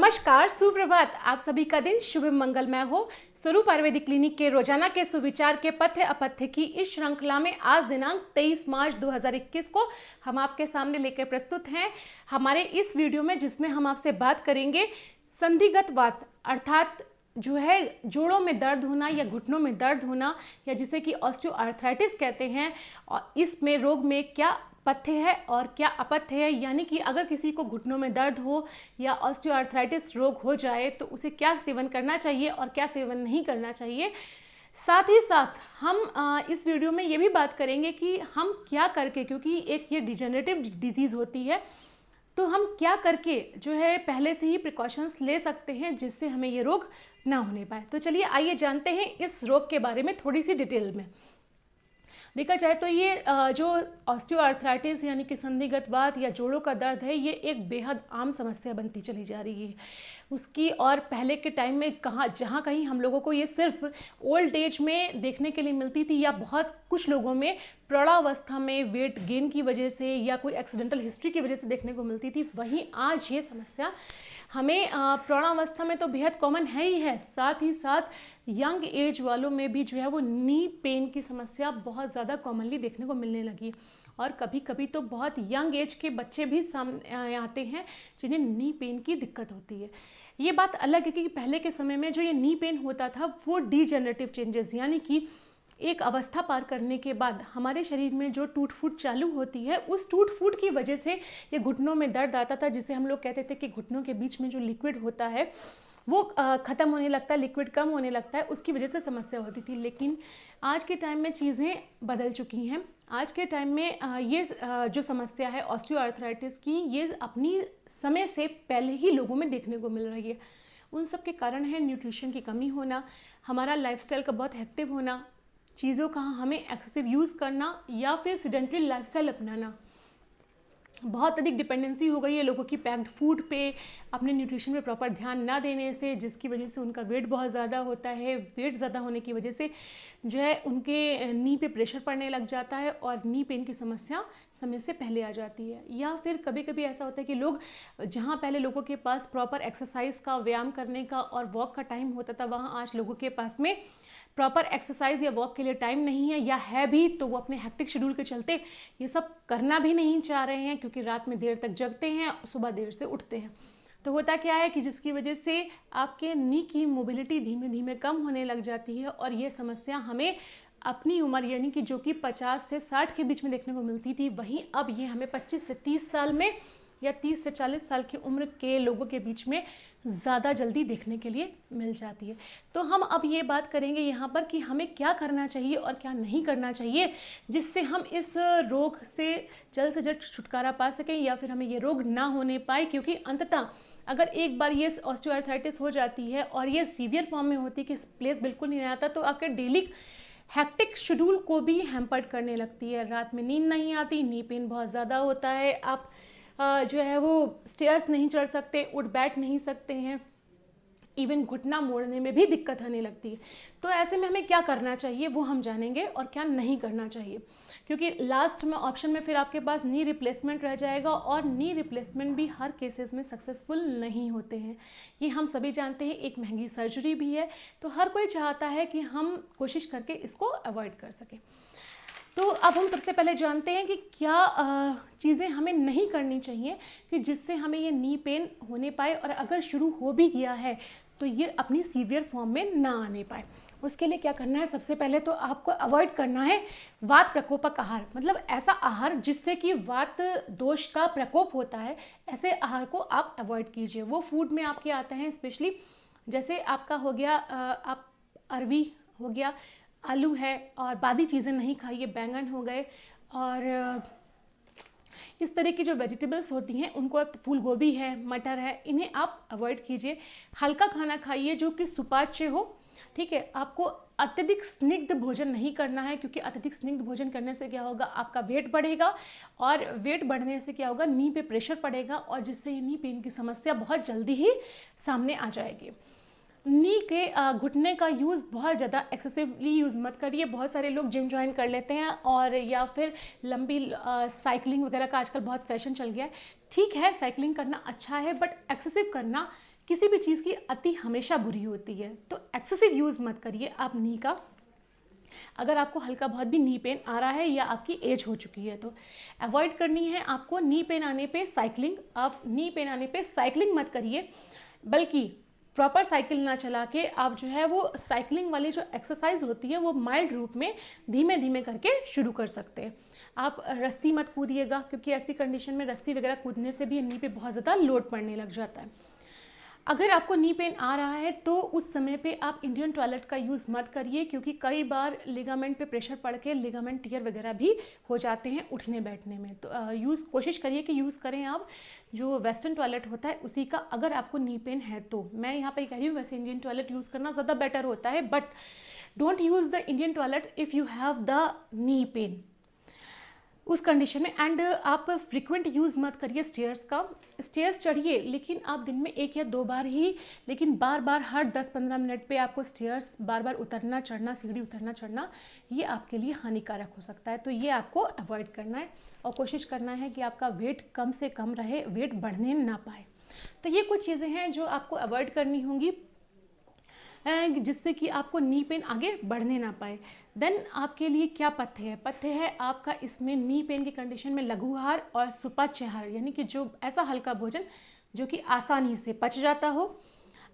नमस्कार, सुप्रभात। आप सभी का दिन शुभ मंगलमय हो। स्वरूप आयुर्वेदिक क्लिनिक के रोजाना के सुविचार के पथ्य अपथ्य की इस श्रृंखला में आज दिनांक 23 मार्च 2021 को हम आपके सामने लेकर प्रस्तुत हैं हमारे इस वीडियो में, जिसमें हम आपसे बात करेंगे संधिगत वात अर्थात जो है जोड़ों में दर्द होना या घुटनों में दर्द होना या जिसे कि ऑस्टियोआर्थराइटिस कहते हैं। और इसमें रोग में क्या पथ्य है और क्या अपथ्य है, यानी कि अगर किसी को घुटनों में दर्द हो या ऑस्टियोआर्थराइटिस रोग हो जाए तो उसे क्या सेवन करना चाहिए और क्या सेवन नहीं करना चाहिए। साथ ही साथ हम इस वीडियो में ये भी बात करेंगे कि हम क्या करके, क्योंकि एक ये डिजेनरेटिव डिजीज़ होती है, तो हम क्या करके जो है पहले से ही प्रिकॉशंस ले सकते हैं जिससे हमें ये रोग ना होने पाए। तो चलिए आइए जानते हैं इस रोग के बारे में थोड़ी सी डिटेल में। देखा जाए तो ये जो ऑस्टियोआर्थराइटिस यानी कि संधिगत वात या जोड़ों का दर्द है, ये एक बेहद आम समस्या बनती चली जा रही है उसकी। और पहले के टाइम में जहाँ कहीं हम लोगों को ये सिर्फ ओल्ड एज में देखने के लिए मिलती थी या बहुत कुछ लोगों में प्रौढ़ावस्था में वेट गेन की वजह से या कोई एक्सीडेंटल हिस्ट्री की वजह से देखने को मिलती थी, वहीं आज ये समस्या हमें प्रौढ़ावस्था में तो बेहद कॉमन है ही है, साथ ही साथ यंग एज वालों में भी जो है वो नी पेन की समस्या बहुत ज़्यादा कॉमनली देखने को मिलने लगी। और कभी कभी तो बहुत यंग एज के बच्चे भी सामने आते हैं जिन्हें नी पेन की दिक्कत होती है। ये बात अलग है कि पहले के समय में जो ये नी पेन होता था वो डीजेनरेटिव चेंजेस, यानी कि एक अवस्था पार करने के बाद हमारे शरीर में जो टूट फूट चालू होती है, उस टूट फूट की वजह से ये घुटनों में दर्द आता था, जिसे हम लोग कहते थे कि घुटनों के बीच में जो लिक्विड होता है वो ख़त्म होने लगता है, लिक्विड कम होने लगता है, उसकी वजह से समस्या होती थी। लेकिन आज के टाइम में चीज़ें बदल चुकी हैं। आज के टाइम में ये जो समस्या है ऑस्टियोआर्थराइटिस की, ये अपनी समय से पहले ही लोगों में देखने को मिल रही है। उन सब के कारण है न्यूट्रिशन की कमी होना, हमारा लाइफस्टाइल का बहुत हेक्टिव होना, चीज़ों का हमें एक्सेसिव यूज़ करना या फिर सेडेंटरी लाइफस्टाइल अपनाना। बहुत अधिक डिपेंडेंसी हो गई है लोगों की पैक्ड फूड पे, अपने न्यूट्रिशन पे प्रॉपर ध्यान ना देने से, जिसकी वजह से उनका वेट बहुत ज़्यादा होता है। वेट ज़्यादा होने की वजह से जो है उनके नी पे प्रेशर पड़ने लग जाता है और नी पेन की समस्या समय से पहले आ जाती है। या फिर कभी कभी ऐसा होता है कि लोग जहाँ पहले लोगों के पास प्रॉपर एक्सरसाइज का, व्यायाम करने का और वॉक का टाइम होता था, वहाँ आज लोगों के पास में प्रॉपर एक्सरसाइज या वॉक के लिए टाइम नहीं है, या है भी तो वो अपने हेक्टिक शेड्यूल के चलते ये सब करना भी नहीं चाह रहे हैं, क्योंकि रात में देर तक जगते हैं, सुबह देर से उठते हैं। तो होता क्या है कि जिसकी वजह से आपके नी की मोबिलिटी धीमे धीमे कम होने लग जाती है। और ये समस्या हमें अपनी उम्र यानी कि जो कि 50 से 60 के बीच में देखने को मिलती थी, वहीं अब ये हमें 25 से 30 साल में या 30 से 40 साल की उम्र के लोगों के बीच में ज़्यादा जल्दी देखने के लिए मिल जाती है। तो हम अब ये बात करेंगे यहाँ पर कि हमें क्या करना चाहिए और क्या नहीं करना चाहिए, जिससे हम इस रोग से जल्द छुटकारा पा सकें या फिर हमें ये रोग ना होने पाए। क्योंकि अंततः अगर एक बार ये ऑस्टियोआर्थराइटिस हो जाती है और ये सीवियर फॉर्म में होती है कि प्लेस बिल्कुल नहीं आता, तो आपके डेली हेक्टिक शेड्यूल को भी हैम्पर्ड करने लगती है। रात में नींद नहीं आती, नी पेन बहुत ज़्यादा होता है, आप जो है वो स्टेयर्स नहीं चढ़ सकते, उठ बैठ नहीं सकते हैं, इवन घुटना मोड़ने में भी दिक्कत आने लगती है। तो ऐसे में हमें क्या करना चाहिए वो हम जानेंगे और क्या नहीं करना चाहिए। क्योंकि लास्ट में ऑप्शन में फिर आपके पास नी रिप्लेसमेंट रह जाएगा, और नी रिप्लेसमेंट भी हर केसेस में सक्सेसफुल नहीं होते हैं। ये हम सभी जानते हैं, एक महंगी सर्जरी भी है, तो हर कोई चाहता है कि हम कोशिश करके इसको अवॉइड कर सकें। तो अब हम सबसे पहले जानते हैं कि क्या चीज़ें हमें नहीं करनी चाहिए कि जिससे हमें ये नी पेन होने पाए, और अगर शुरू हो भी गया है तो ये अपनी सीवियर फॉर्म में ना आने पाए। उसके लिए क्या करना है, सबसे पहले तो आपको अवॉइड करना है वात प्रकोपक आहार, मतलब ऐसा आहार जिससे कि वात दोष का प्रकोप होता है, ऐसे आहार को आप अवॉइड कीजिए। वो फूड में आपके आते हैं स्पेशली, जैसे आपका हो गया आप अरवी हो गया, आलू है, और बादी चीज़ें नहीं खाइए, बैंगन हो गए, और इस तरह की जो वेजिटेबल्स होती हैं उनको, फूल गोभी है, मटर है, इन्हें आप अवॉइड कीजिए। हल्का खाना खाइए जो कि सुपाच्य हो, ठीक है। आपको अत्यधिक स्निग्ध भोजन नहीं करना है, क्योंकि अत्यधिक स्निग्ध भोजन करने से क्या होगा, आपका वेट बढ़ेगा, और वेट बढ़ने से क्या होगा, नी पे प्रेशर पड़ेगा, और जिससे ये नी पेन की समस्या बहुत जल्दी ही सामने आ जाएगी। नी के घुटने का यूज़ बहुत ज़्यादा एक्सेसिवली यूज़ मत करिए। बहुत सारे लोग जिम ज्वाइन कर लेते हैं, और या फिर लंबी साइकिलिंग वगैरह का आजकल बहुत फैशन चल गया है। ठीक है, साइकिलिंग करना अच्छा है, बट एक्सेसिव करना किसी भी चीज़ की अति हमेशा बुरी होती है, तो एक्सेसिव यूज़ मत करिए आप नी का। अगर आपको हल्का बहुत भी नी पेन आ रहा है या आपकी एज हो चुकी है तो अवॉइड करनी है आपको नी पेन आने पे साइकिलिंग। आप नी पेन आने पे साइकिलिंग मत करिए, बल्कि प्रॉपर साइकिल ना चला के आप जो है वो साइकिलिंग वाली जो एक्सरसाइज होती है वो माइल्ड रूप में धीमे धीमे करके शुरू कर सकते हैं। आप रस्सी मत कूदिएगा, क्योंकि ऐसी कंडीशन में रस्सी वगैरह कूदने से भी नी पे बहुत ज़्यादा लोड पड़ने लग जाता है। अगर आपको नी पेन आ रहा है तो उस समय पे आप इंडियन टॉयलेट का यूज़ मत करिए, क्योंकि कई बार लिगामेंट पे प्रेशर पड़ के लिगामेंट टियर वगैरह भी हो जाते हैं उठने बैठने में। तो कोशिश करिए कि यूज़ करें आप जो वेस्टर्न टॉयलेट होता है उसी का, अगर आपको नी पेन है तो। मैं यहाँ पे कह रही हूँ वैसे इंडियन टॉयलेट यूज़ करना ज़्यादा बेटर होता है, but don't use the Indian toilet if you have the knee pain उस कंडीशन में। एंड आप फ्रीक्वेंट यूज़ मत करिए स्टेयर्स का। स्टेयर्स चढ़िए लेकिन आप दिन में 1 या 2 बार ही, लेकिन बार बार हर 10-15 मिनट पे आपको स्टेयर्स बार बार उतरना चढ़ना, सीढ़ी उतरना चढ़ना, ये आपके लिए हानिकारक हो सकता है। तो ये आपको अवॉइड करना है और कोशिश करना है कि आपका वेट कम से कम रहे, वेट बढ़ने ना पाए। तो ये कुछ चीज़ें हैं जो आपको अवॉइड करनी होंगी जिससे कि आपको नी पेन आगे बढ़ने ना पाए। देन आपके लिए क्या पथ्य है? पथ्य है आपका इसमें नी पेन की कंडीशन में लघुहार और सुपाच्यहार, यानी कि जो ऐसा हल्का भोजन जो कि आसानी से पच जाता हो।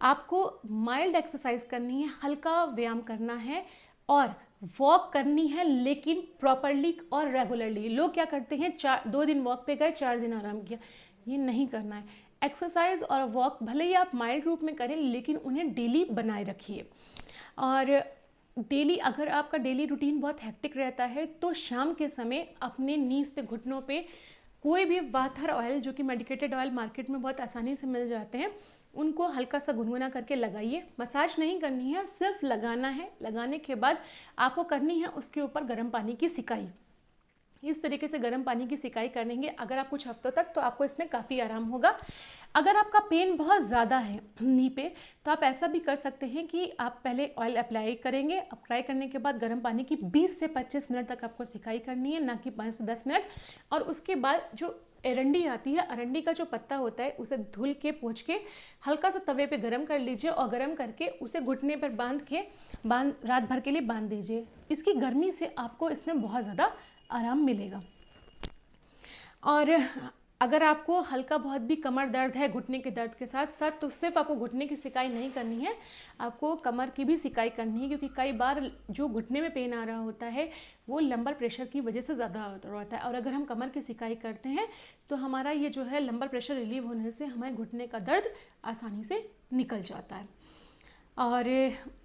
आपको माइल्ड एक्सरसाइज करनी है, हल्का व्यायाम करना है और वॉक करनी है, लेकिन प्रॉपरली और रेगुलरली। लोग क्या करते हैं 2 दिन वॉक पे गए, 4 दिन आराम किया, ये नहीं करना है। एक्सरसाइज और वॉक भले ही आप माइल्ड रूप में करें, लेकिन उन्हें डेली बनाए रखिए। और डेली अगर आपका डेली रूटीन बहुत हेक्टिक रहता है तो शाम के समय अपने नीज पे, घुटनों पे कोई भी वाथर ऑयल, जो कि मेडिकेटेड ऑयल मार्केट में बहुत आसानी से मिल जाते हैं, उनको हल्का सा गुनगुना करके लगाइए। मसाज नहीं करनी है, सिर्फ लगाना है। लगाने के बाद आपको करनी है उसके ऊपर गर्म पानी की सिकाई। इस तरीके से गर्म पानी की सिकाई करेंगे अगर आप कुछ हफ्तों तक, तो आपको इसमें काफ़ी आराम होगा। अगर आपका पेन बहुत ज़्यादा है नी पे, तो आप ऐसा भी कर सकते हैं कि आप पहले ऑयल अप्लाई करेंगे। अप्लाई करने के बाद गर्म पानी की 20 से 25 मिनट तक आपको सिकाई करनी है, ना कि 5 से 10 मिनट। और उसके बाद जो अरंडी आती है, अरंडी का जो पत्ता होता है, उसे धुल के पोंछ के हल्का सा तवे पे गरम कर लीजिए और गरम करके उसे घुटने पर रात भर के लिए बांध दीजिए। इसकी गर्मी से आपको इसमें बहुत ज़्यादा आराम मिलेगा। और अगर आपको हल्का बहुत भी कमर दर्द है घुटने के दर्द के साथ साथ, तो सिर्फ आपको घुटने की सिकाई नहीं करनी है, आपको कमर की भी सिकाई करनी है, क्योंकि कई बार जो घुटने में पेन आ रहा होता है वो लंबर प्रेशर की वजह से ज़्यादा होता है। और अगर हम कमर की सिकाई करते हैं तो हमारा ये जो है लंबर प्रेशर रिलीव होने से हमारे घुटने का दर्द आसानी से निकल जाता है। और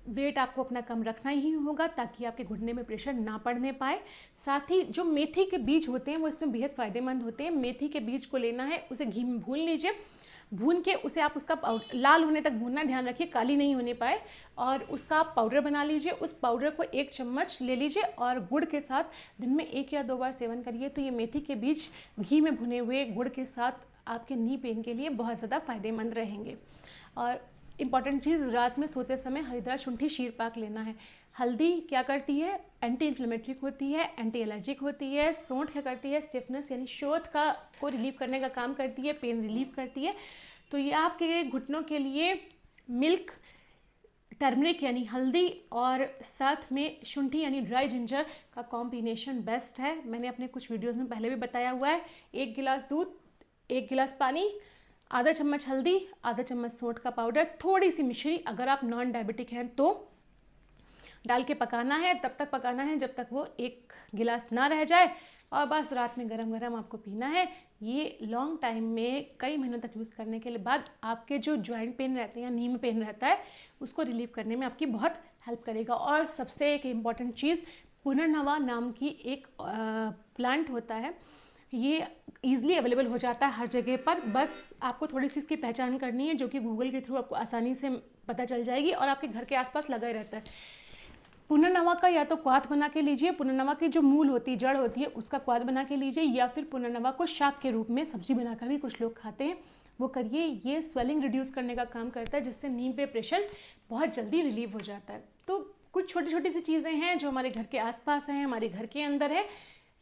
वेट आपको अपना कम रखना ही होगा ताकि आपके घुटने में प्रेशर ना पड़ने पाए। साथ ही जो मेथी के बीज होते हैं वो इसमें बेहद फ़ायदेमंद होते हैं। मेथी के बीज को लेना है, उसे घी में भून लीजिए, भून के उसे आप उसका लाल होने तक भूनना, ध्यान रखिए काली नहीं होने पाए। और उसका आप पाउडर बना लीजिए। उस पाउडर को 1 चम्मच ले लीजिए और गुड़ के साथ दिन में 1 या 2 बार सेवन करिए। तो ये मेथी के बीज घी में भुने हुए गुड़ के साथ आपके नी पेन के लिए बहुत ज़्यादा फ़ायदेमंद रहेंगे। और इम्पॉर्टेंट चीज़, रात में सोते समय हरिद्रा शुंठी शीरपाक लेना है। हल्दी क्या करती है? एंटी इन्फ्लेमेटरी होती है, एंटी एलर्जिक होती है। सौंठ क्या करती है? स्टिफनेस यानी शोथ को रिलीव करने का काम करती है, पेन रिलीव करती है। तो ये आपके घुटनों के लिए मिल्क, टर्मरिक यानी हल्दी और साथ में शुंठी यानी ड्राई जिंजर का कॉम्बिनेशन बेस्ट है। मैंने अपने कुछ वीडियोज़ में पहले भी बताया हुआ है। 1 गिलास दूध, 1 गिलास पानी, आधा चम्मच हल्दी, आधा चम्मच सौंठ का पाउडर, थोड़ी सी मिश्री, अगर आप नॉन डायबिटिक हैं तो डाल के पकाना है। तब तक पकाना है जब तक वो 1 गिलास ना रह जाए, और बस रात में गरम गरम आपको पीना है। ये लॉन्ग टाइम में कई महीनों तक यूज़ करने के बाद आपके जो जॉइंट पेन रहते हैं या नी में पेन रहता है उसको रिलीव करने में आपकी बहुत हेल्प करेगा। और सबसे एक इम्पॉर्टेंट चीज़, पुनर्नवा नाम की एक प्लांट होता है, ये ईजिली अवेलेबल हो जाता है हर जगह पर। बस आपको थोड़ी सी इसकी पहचान करनी है, जो कि गूगल के थ्रू आपको आसानी से पता चल जाएगी और आपके घर के आसपास लगा ही रहता है। पुनर्नवा का या तो क्वाथ बना के लीजिए, पुनर्नवा की जो मूल होती है, जड़ होती है, उसका क्वाथ बना के लीजिए, या फिर पुनर्नवा को शाक के रूप में सब्जी बनाकर भी कुछ लोग खाते हैं, वो करिए। ये स्वेलिंग रिड्यूस करने का काम करता है, जिससे नी पे प्रेशर बहुत जल्दी रिलीव हो जाता है। तो कुछ छोटी छोटी सी चीज़ें हैं जो हमारे घर के आसपास हैं, हमारे घर के अंदर है,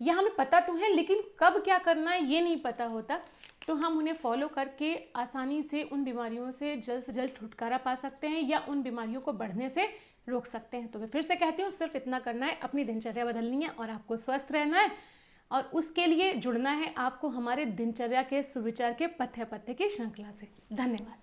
यह हमें पता तो है, लेकिन कब क्या करना है ये नहीं पता होता। तो हम उन्हें फॉलो करके आसानी से उन बीमारियों से जल्द छुटकारा पा सकते हैं या उन बीमारियों को बढ़ने से रोक सकते हैं। तो मैं फिर से कहती हूँ, सिर्फ इतना करना है, अपनी दिनचर्या बदलनी है और आपको स्वस्थ रहना है, और उसके लिए जुड़ना है आपको हमारे दिनचर्या के सुविचार के पथ्य की श्रृंखला से। धन्यवाद।